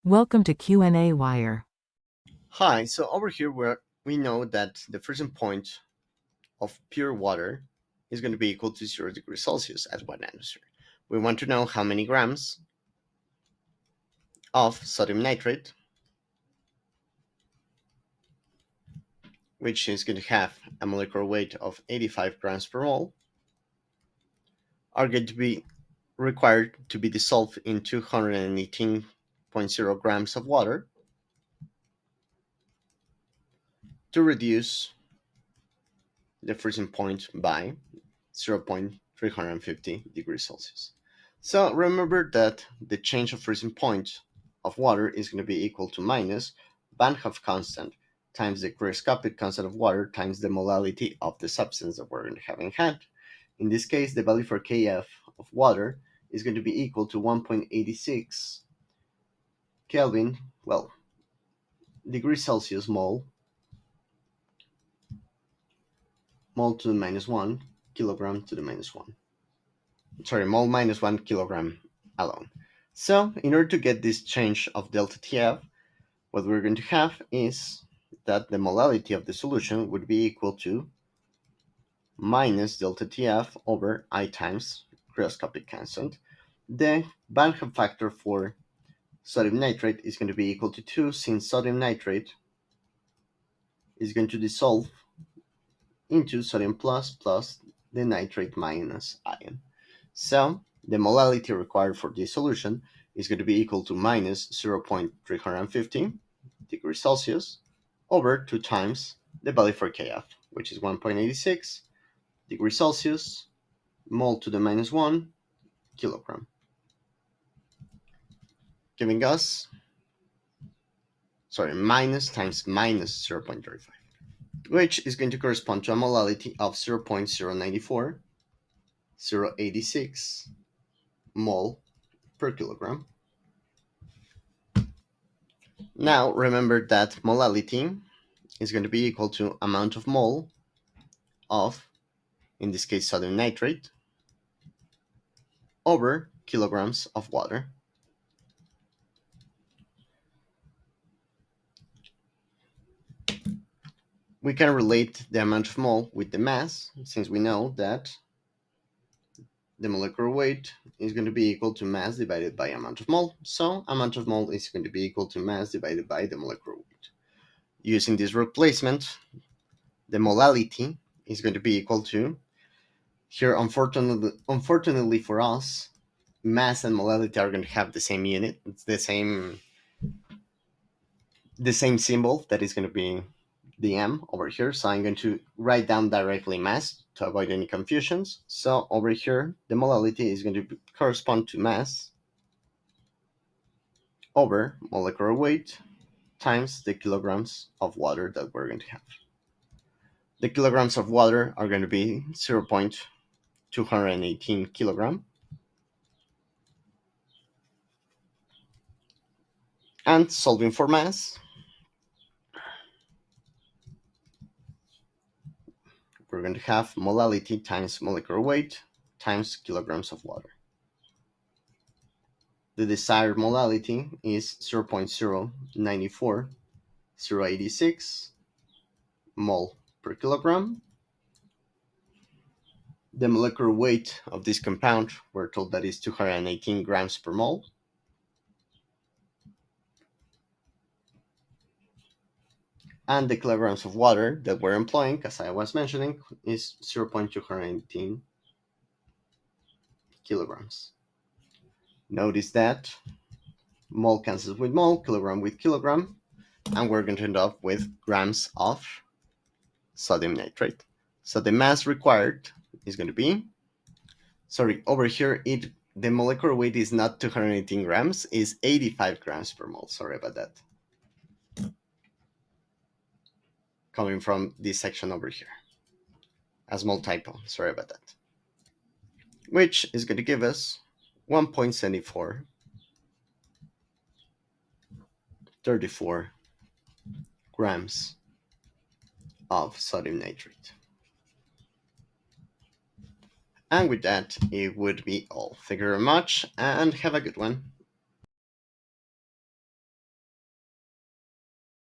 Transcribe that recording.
Welcome to qnawire. Hi, so over here we know that the freezing point of pure water is going to be equal to 0 degrees Celsius at 1 atmosphere. We want to know how many grams of sodium nitrate, which is going to have a molecular weight of 85 grams per mole, are going to be required to be dissolved in 218.0 grams of water to reduce the freezing point by 0.350 degrees Celsius. So remember that the change of freezing point of water is going to be equal to minus Van Hoff constant times the cryoscopic constant of water times the molality of the substance that we're going to have in hand. In this case, the value for Kf of water is going to be equal to 1.86 Kelvin, well, degrees Celsius mole to the minus 1, kilogram to the minus 1. Sorry, mole minus 1 kilogram alone. So in order to get this change of delta Tf, what we're going to have is that the molality of the solution would be equal to minus delta Tf over I times cryoscopic constant. The Van Hoff factor for sodium nitrate is going to be equal to 2, since sodium nitrate is going to dissolve into sodium plus the nitrate minus ion. So the molality required for this solution is going to be equal to minus 0.350 degrees Celsius over 2 times the value for Kf, which is 1.86 degrees Celsius, mole to the minus 1 kilogram, giving us, minus times minus 0.35, which is going to correspond to a molality of 0.094, 0.86 mole per kilogram. Now remember that molality is going to be equal to amount of mole of, in this case, sodium nitrate over kilograms of water. We can relate the amount of mole with the mass, since we know that the molecular weight is going to be equal to mass divided by amount of mole. So amount of mole is going to be equal to mass divided by the molecular weight. Using this replacement, the molality is going to be equal to, here unfortunately for us, mass and molality are going to have the same unit. It's the same symbol that is going to be the m over here. So I'm going to write down directly mass to avoid any confusions. So over here, the molality is going to correspond to mass over molecular weight times the kilograms of water that we're going to have. The kilograms of water are going to be 0.218 kilogram. And solving for mass, we're going to have molality times molecular weight times kilograms of water. The desired molality is 0.094, 0.86 mole per kilogram. The molecular weight of this compound, we're told that is 218 grams per mole. And the kilograms of water that we're employing, as I was mentioning, is 0.218 kilograms. Notice that mole cancels with mole, kilogram with kilogram, and we're going to end up with grams of sodium nitrate. So the mass required is going to be, over here, the molecular weight is not 218 grams, is 85 grams per mole. Sorry about that. Coming from this section over here. A small typo, sorry about that. Which is going to give us 1.7434 grams of sodium nitrate. And with that, it would be all. Thank you very much, and have a good one.